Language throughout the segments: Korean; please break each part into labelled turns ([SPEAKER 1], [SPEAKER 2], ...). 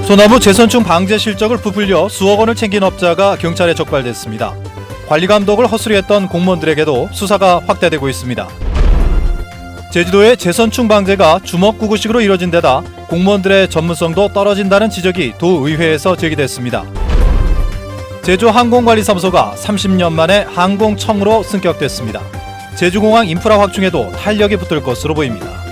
[SPEAKER 1] 소나무 재선충 방제 실적을 부풀려 수억 원을 챙긴 업자가 경찰에 적발됐습니다. 관리 감독을 허술히 했던 공무원들에게도 수사가 확대되고 있습니다. 제주도의 재선충 방제가 주먹구구식으로 이뤄진 데다 공무원들의 전문성도 떨어진다는 지적이 도의회에서 제기됐습니다. 제주항공관리사무소가 30년 만에 항공청으로 승격됐습니다. 제주공항 인프라 확충에도 탄력이 붙을 것으로 보입니다.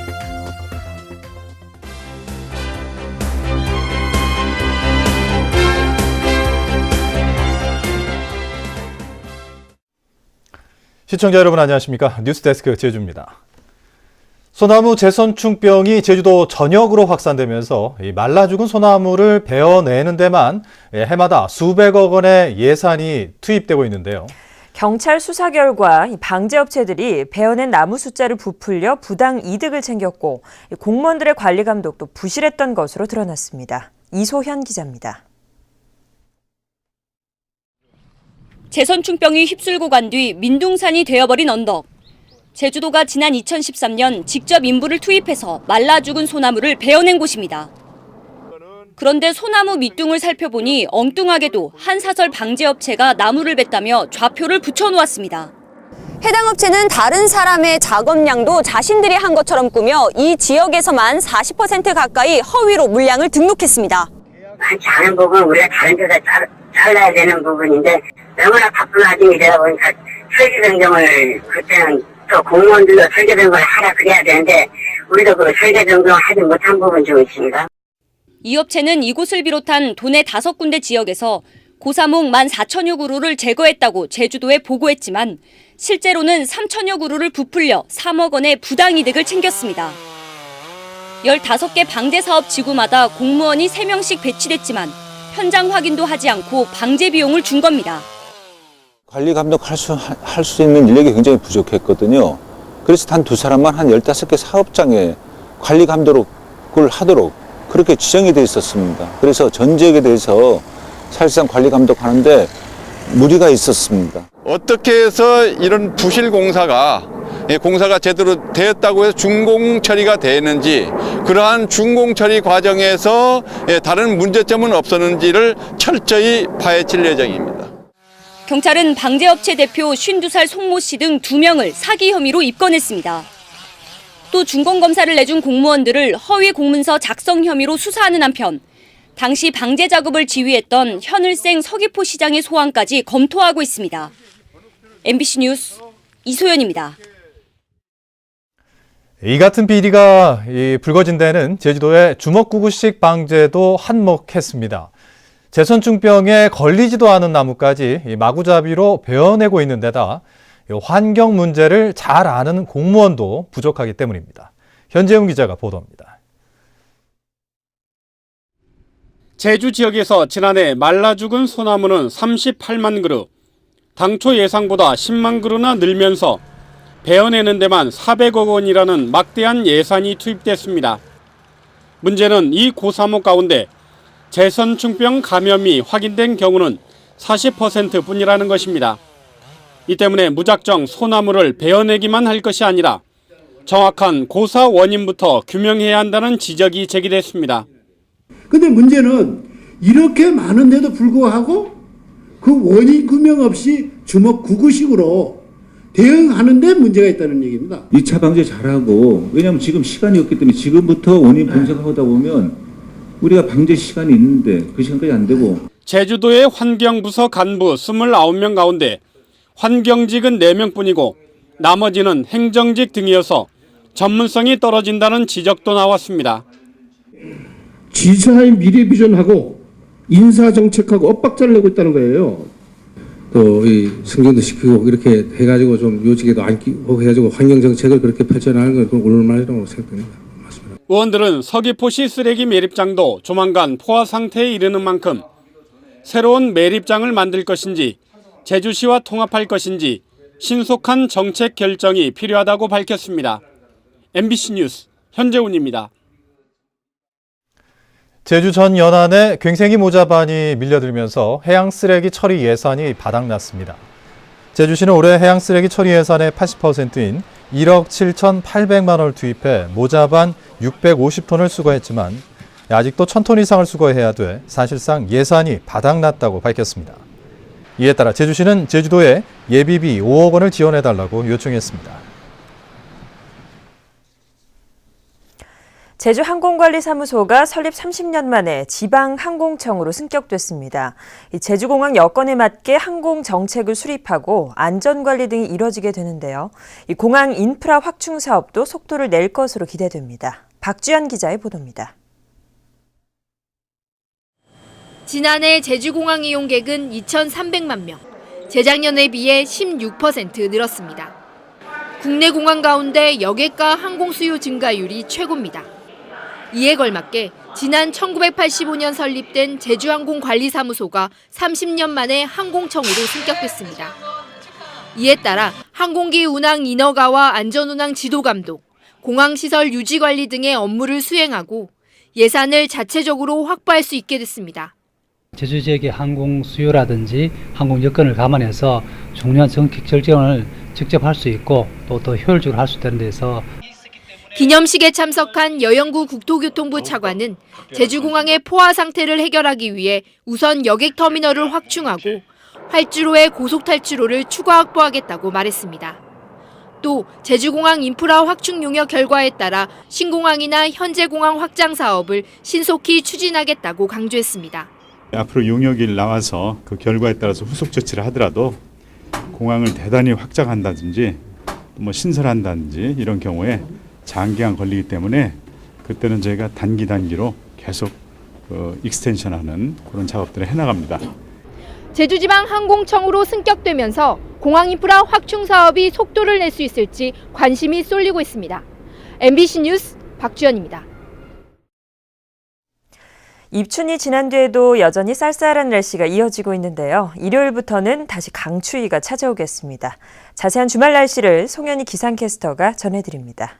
[SPEAKER 1] 시청자 여러분 안녕하십니까? 뉴스데스크 제주입니다. 소나무 재선충병이 제주도 전역으로 확산되면서 말라 죽은 소나무를 베어내는 데만 해마다 수백억 원의 예산이 투입되고 있는데요.
[SPEAKER 2] 경찰 수사 결과 방제업체들이 베어낸 나무 숫자를 부풀려 부당 이득을 챙겼고 공무원들의 관리 감독도 부실했던 것으로 드러났습니다. 이소현 기자입니다.
[SPEAKER 3] 재선충병이 휩쓸고 간 뒤 민둥산이 되어버린 언덕. 제주도가 지난 2013년 직접 인부를 투입해서 말라 죽은 소나무를 베어낸 곳입니다. 그런데 소나무 밑둥을 살펴보니 엉뚱하게도 한 사설 방제업체가 나무를 뱄다며 좌표를 붙여놓았습니다.
[SPEAKER 4] 해당 업체는 다른 사람의 작업량도 자신들이 한 것처럼 꾸며 이 지역에서만 40% 가까이 허위로 물량을 등록했습니다.
[SPEAKER 5] 많지 않은 부분 우리가 다른 데서 잘라야 되는 부분인데 너무나 바쁜 와중이 되다 보니까 설계 변경을 그때는 또 공무원들도 설계 변경을 하라 그래야 되는데 우리도 그 설계 변경을 하지 못한 부분 좀 있습니다.
[SPEAKER 3] 이 업체는 이곳을 비롯한 도내 5군데 지역에서 고사목 14,000여 그루를 제거했다고 제주도에 보고했지만 실제로는 3,000여 그루를 부풀려 3억 원의 부당이득을 챙겼습니다. 15개 방제사업 지구마다 공무원이 3명씩 배치됐지만 현장 확인도 하지 않고 방제 비용을 준 겁니다.
[SPEAKER 6] 관리 감독할 수 있는 인력이 굉장히 부족했거든요. 그래서 단 2사람만 한 15개 사업장에 관리 감독을 하도록 그렇게 지정이 되어 있었습니다. 그래서 전 지역에 대해서 사실상 관리 감독하는데 무리가 있었습니다.
[SPEAKER 7] 어떻게 해서 이런 부실 공사가 제대로 되었다고 해서 준공 처리가 되는지 그러한 준공 처리 과정에서 다른 문제점은 없었는지를 철저히 파헤칠 예정입니다.
[SPEAKER 3] 경찰은 방제업체 대표 52살 송모 씨 등 2명을 사기 혐의로 입건했습니다. 또 준공검사를 내준 공무원들을 허위 공문서 작성 혐의로 수사하는 한편 당시 방제 작업을 지휘했던 현을생 서귀포 시장의 소환까지 검토하고 있습니다. MBC 뉴스 이소연입니다.
[SPEAKER 1] 이 같은 비리가 불거진 데는 제주도의 주먹구구식 방제도 한몫했습니다. 재선충병에 걸리지도 않은 나무까지 마구잡이로 베어내고 있는 데다 환경 문제를 잘 아는 공무원도 부족하기 때문입니다. 현재훈 기자가 보도합니다.
[SPEAKER 8] 제주 지역에서 지난해 말라 죽은 소나무는 38만 그루, 당초 예상보다 10만 그루나 늘면서 베어내는 데만 400억 원이라는 막대한 예산이 투입됐습니다. 문제는 이 고사목 가운데 재선충병 감염이 확인된 경우는 40% 뿐이라는 것입니다. 이 때문에 무작정 소나무를 베어내기만 할 것이 아니라 정확한 고사 원인부터 규명해야 한다는 지적이 제기됐습니다.
[SPEAKER 9] 근데 문제는 이렇게 많은데도 불구하고 그 원인 규명 없이 주먹구구식으로 대응하는데 문제가 있다는 얘기입니다.
[SPEAKER 10] 2차 방제 잘하고, 왜냐하면 지금 시간이 없기 때문에 지금부터 원인 분석하다 보면 우리가 방제 시간이 있는데 그 시간까지 안 되고.
[SPEAKER 8] 제주도의 환경부서 간부 29명 가운데 환경직은 4명뿐이고 나머지는 행정직 등이어서 전문성이 떨어진다는 지적도 나왔습니다.
[SPEAKER 9] 지사의 미래 비전하고 인사정책하고 엇박자를 내고 있다는 거예요. 또 이 승진도 시키고 이렇게 해가지고 좀 요직에도 안 끼고 해가지고 환경정책을 그렇게 펼쳐나가는 건 옳은 말이라고 생각됩니다. 맞습니다.
[SPEAKER 8] 의원들은 서귀포시 쓰레기 매립장도 조만간 포화 상태에 이르는 만큼 새로운 매립장을 만들 것인지 제주시와 통합할 것인지 신속한 정책 결정이 필요하다고 밝혔습니다. MBC 뉴스 현재훈입니다.
[SPEAKER 1] 제주 전 연안에 괭생이 모자반이 밀려들면서 해양 쓰레기 처리 예산이 바닥났습니다. 제주시는 올해 해양 쓰레기 처리 예산의 80%인 1억 7,800만 원을 투입해 모자반 650톤을 수거했지만 아직도 1,000톤 이상을 수거해야 돼 사실상 예산이 바닥났다고 밝혔습니다. 이에 따라 제주시는 제주도에 예비비 5억 원을 지원해달라고 요청했습니다.
[SPEAKER 2] 제주항공관리사무소가 설립 30년 만에 지방항공청으로 승격됐습니다. 제주공항 여건에 맞게 항공정책을 수립하고 안전관리 등이 이뤄지게 되는데요. 이 공항 인프라 확충 사업도 속도를 낼 것으로 기대됩니다. 박주연 기자의 보도입니다.
[SPEAKER 11] 지난해 제주공항 이용객은 2,300만 명, 재작년에 비해 16% 늘었습니다. 국내 공항 가운데 여객과 항공 수요 증가율이 최고입니다. 이에 걸맞게 지난 1985년 설립된 제주항공관리사무소가 30년 만에 항공청으로 승격됐습니다. 이에 따라 항공기 운항 인허가와 안전운항 지도감독, 공항시설 유지관리 등의 업무를 수행하고 예산을 자체적으로 확보할 수 있게 됐습니다.
[SPEAKER 12] 제주 지역의 항공 수요라든지 항공 여건을 감안해서 중요한 정책 결정을 직접 할 수 있고 또 더 효율적으로 할 수 있다는 데서
[SPEAKER 11] 기념식에 참석한 여영구 국토교통부 차관은 제주공항의 포화 상태를 해결하기 위해 우선 여객터미널을 확충하고 활주로의 고속탈출로를 추가 확보하겠다고 말했습니다. 또 제주공항 인프라 확충 용역 결과에 따라 신공항이나 현재 공항 확장 사업을 신속히 추진하겠다고 강조했습니다.
[SPEAKER 13] 앞으로 용역이 나와서 그 결과에 따라서 후속 조치를 하더라도 공항을 대단히 확장한다든지 신설한다든지 이런 경우에 장기간 걸리기 때문에 그때는 저희가 단기로 계속 익스텐션하는 그런 작업들을 해나갑니다.
[SPEAKER 11] 제주지방항공청으로 승격되면서 공항 인프라 확충 사업이 속도를 낼 수 있을지 관심이 쏠리고 있습니다. MBC 뉴스 박주연입니다.
[SPEAKER 2] 입춘이 지난 뒤에도 여전히 쌀쌀한 날씨가 이어지고 있는데요. 일요일부터는 다시 강추위가 찾아오겠습니다. 자세한 주말 날씨를 송현희 기상캐스터가 전해드립니다.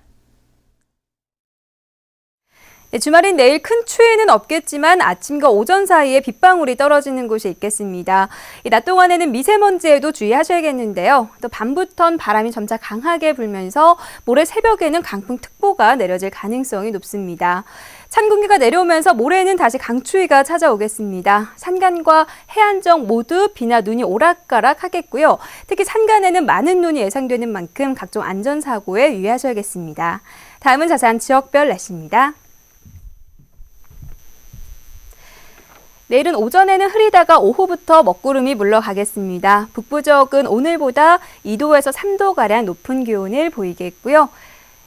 [SPEAKER 14] 주말인 내일 큰 추위는 없겠지만 아침과 오전 사이에 빗방울이 떨어지는 곳이 있겠습니다. 낮 동안에는 미세먼지에도 주의하셔야겠는데요. 또 밤부턴 바람이 점차 강하게 불면서 모레 새벽에는 강풍특보가 내려질 가능성이 높습니다. 찬 공기가 내려오면서 모레는 다시 강추위가 찾아오겠습니다. 산간과 해안정 모두 비나 눈이 오락가락 하겠고요. 특히 산간에는 많은 눈이 예상되는 만큼 각종 안전사고에 유의하셔야겠습니다. 다음은 자세한 지역별 날씨입니다. 내일은 오전에는 흐리다가 오후부터 먹구름이 물러가겠습니다. 북부 지역은 오늘보다 2도에서 3도가량 높은 기온을 보이겠고요.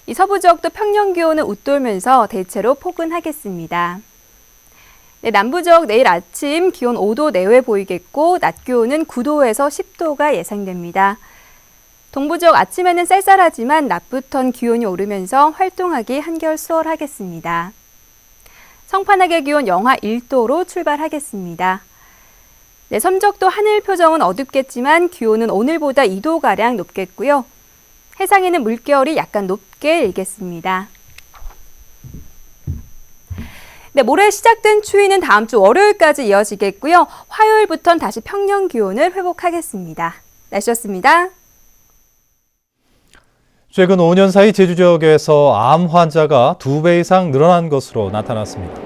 [SPEAKER 14] 이 서부 지역도 평년 기온은 웃돌면서 대체로 포근하겠습니다. 남부 지역 내일 아침 기온 5도 내외 보이겠고 낮 기온은 9도에서 10도가 예상됩니다. 동부 지역 아침에는 쌀쌀하지만 낮부턴 기온이 오르면서 활동하기 한결 수월하겠습니다. 성판악의 기온 영하 1도로 출발하겠습니다. 섬적도 하늘 표정은 어둡겠지만 기온은 오늘보다 2도가량 높겠고요. 해상에는 물결이 약간 높게 일겠습니다. 모레 시작된 추위는 다음 주 월요일까지 이어지겠고요. 화요일부터는 다시 평년 기온을 회복하겠습니다. 날씨였습니다.
[SPEAKER 1] 최근 5년 사이 제주 지역에서 암 환자가 2배 이상 늘어난 것으로 나타났습니다.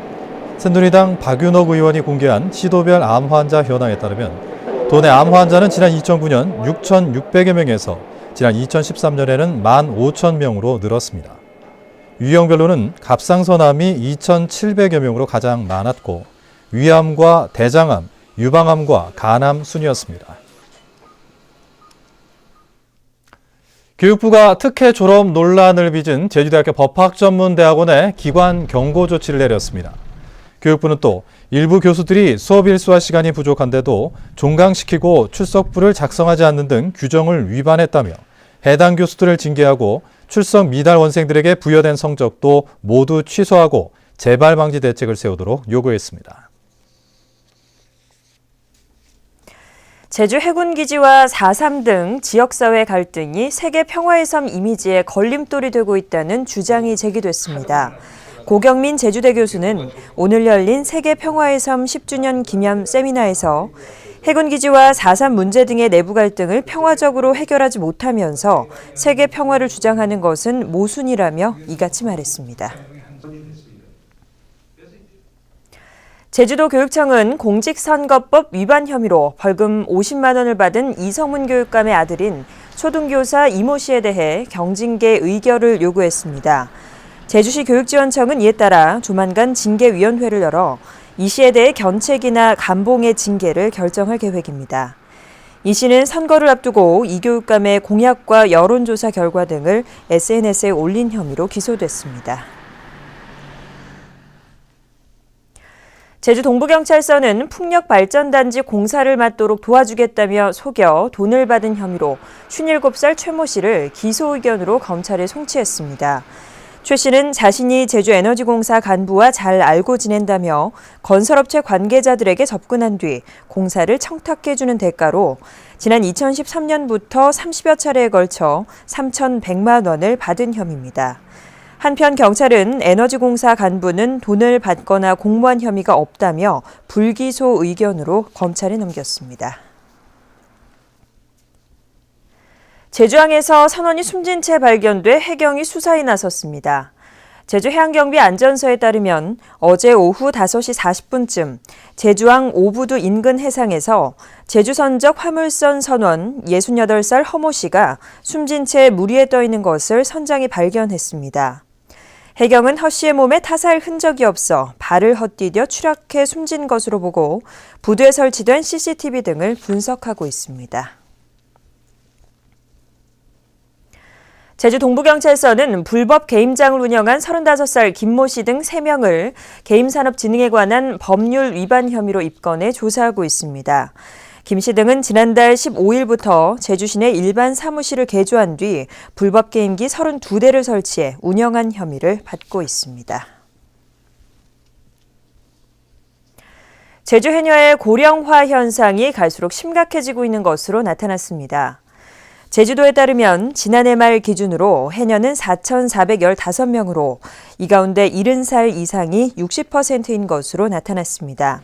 [SPEAKER 1] 새누리당 박윤옥 의원이 공개한 시도별 암 환자 현황에 따르면 도내 암 환자는 지난 2009년 6,600여 명에서 지난 2013년에는 15,000명으로 늘었습니다. 유형별로는 갑상선암이 2,700여 명으로 가장 많았고 위암과 대장암, 유방암과 간암 순이었습니다. 교육부가 특혜 졸업 논란을 빚은 제주대학교 법학전문대학원에 기관 경고 조치를 내렸습니다. 교육부는 또 일부 교수들이 수업 일수와 시간이 부족한데도 종강시키고 출석부를 작성하지 않는 등 규정을 위반했다며 해당 교수들을 징계하고 출석 미달 원생들에게 부여된 성적도 모두 취소하고 재발 방지 대책을 세우도록 요구했습니다.
[SPEAKER 2] 제주 해군기지와 4.3 등 지역사회 갈등이 세계 평화의 섬 이미지에 걸림돌이 되고 있다는 주장이 제기됐습니다. 고경민 제주대 교수는 오늘 열린 세계 평화의 섬 10주년 기념 세미나에서 해군기지와 4.3 문제 등의 내부 갈등을 평화적으로 해결하지 못하면서 세계 평화를 주장하는 것은 모순이라며 이같이 말했습니다. 제주도 교육청은 공직선거법 위반 혐의로 벌금 50만 원을 받은 이성문 교육감의 아들인 초등교사 이모 씨에 대해 경징계 의결을 요구했습니다. 제주시 교육지원청은 이에 따라 조만간 징계위원회를 열어 이 씨에 대해 견책이나 감봉의 징계를 결정할 계획입니다. 이 씨는 선거를 앞두고 이 교육감의 공약과 여론조사 결과 등을 SNS에 올린 혐의로 기소됐습니다. 제주 동부경찰서는 풍력발전단지 공사를 맡도록 도와주겠다며 속여 돈을 받은 혐의로 57살 최모 씨를 기소 의견으로 검찰에 송치했습니다. 최 씨는 자신이 제주에너지공사 간부와 잘 알고 지낸다며 건설업체 관계자들에게 접근한 뒤 공사를 청탁해주는 대가로 지난 2013년부터 30여 차례에 걸쳐 3,100만 원을 받은 혐의입니다. 한편 경찰은 에너지공사 간부는 돈을 받거나 공모한 혐의가 없다며 불기소 의견으로 검찰에 넘겼습니다. 제주항에서 선원이 숨진 채 발견돼 해경이 수사에 나섰습니다. 제주해양경비 안전서에 따르면 어제 오후 5시 40분쯤 제주항 오부두 인근 해상에서 제주선적 화물선 선원 68살 허모 씨가 숨진 채 물 위에 떠 있는 것을 선장이 발견했습니다. 해경은 허 씨의 몸에 타살 흔적이 없어 발을 헛디뎌 추락해 숨진 것으로 보고 부두에 설치된 CCTV 등을 분석하고 있습니다. 제주 동부경찰서는 불법 게임장을 운영한 35살 김모 씨 등 3명을 게임산업진흥에 관한 법률 위반 혐의로 입건해 조사하고 있습니다. 김 씨 등은 지난달 15일부터 제주 시내 일반 사무실을 개조한 뒤 불법 게임기 32대를 설치해 운영한 혐의를 받고 있습니다. 제주 해녀의 고령화 현상이 갈수록 심각해지고 있는 것으로 나타났습니다. 제주도에 따르면 지난해 말 기준으로 해녀는 4,415명으로 이 가운데 70살 이상이 60%인 것으로 나타났습니다.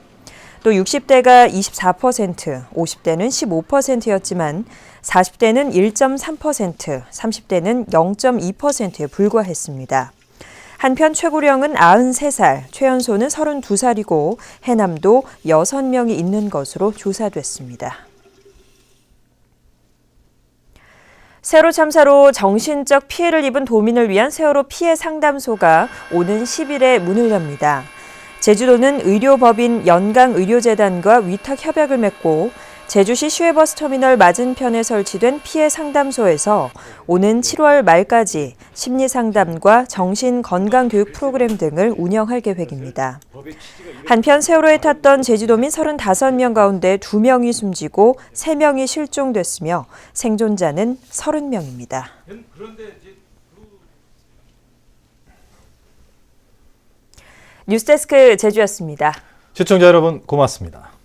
[SPEAKER 2] 또 60대가 24%, 50대는 15%였지만 40대는 1.3%, 30대는 0.2%에 불과했습니다. 한편 최고령은 93살, 최연소는 32살이고 해남도 6명이 있는 것으로 조사됐습니다. 세월호 참사로 정신적 피해를 입은 도민을 위한 세월호 피해 상담소가 오는 10일에 문을 엽니다. 제주도는 의료법인 연강의료재단과 위탁 협약을 맺고 제주시 시외버스터미널 맞은편에 설치된 피해 상담소에서 오는 7월 말까지 심리상담과 정신건강교육 프로그램 등을 운영할 계획입니다. 한편 세월호에 탔던 제주도민 35명 가운데 2명이 숨지고 3명이 실종됐으며 생존자는 30명입니다. 뉴스데스크 제주였습니다.
[SPEAKER 1] 시청자 여러분 고맙습니다.